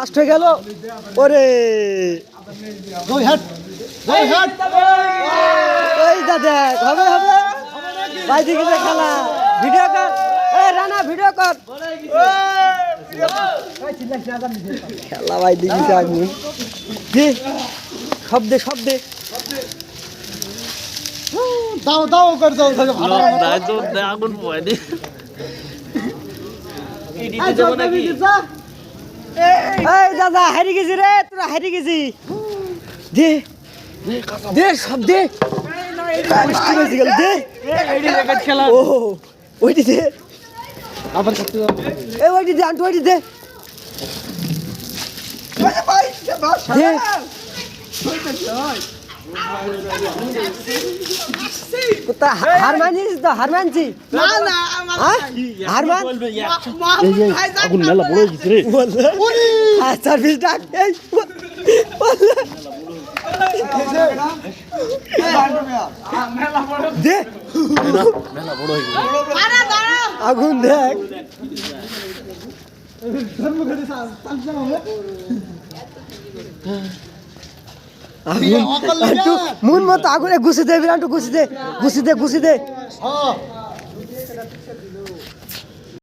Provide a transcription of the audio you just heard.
first হয়ে গেল ওরে দুই হাত দুই হাত ওই দাদা হবে হবে ভাই দেখি যে খেলা ভিডিও কর এ রানা ভিডিও কর খেলা ভাই দেখি আগুন দে শব্দে শব্দে দাও দাও করে দাও আগুন পয় দি এই দাদা হারিয়ে গেছি রে তোরা হারিয়ে গেছি দে দে সব দে বৃষ্টি বেশি গেল দে খেলা ও ওইটি দে আবার করতে দাও এই ওইটি দে আন্টু ওইটি দে দে কুত্তা হার মানিস তো হার মানছি না না হার মান আগুন মেলা বড় হয়ে গেছে রে সার্ভিস ডাক এই দে মেলা বড় হয়ে গেছে আগুন দেখ আগুন আন্টু মন মতো আগুনে ঘুষি দে বিরান্টু ঘুষি দে ঘুষি দে ঘুষি দে হ্যাঁ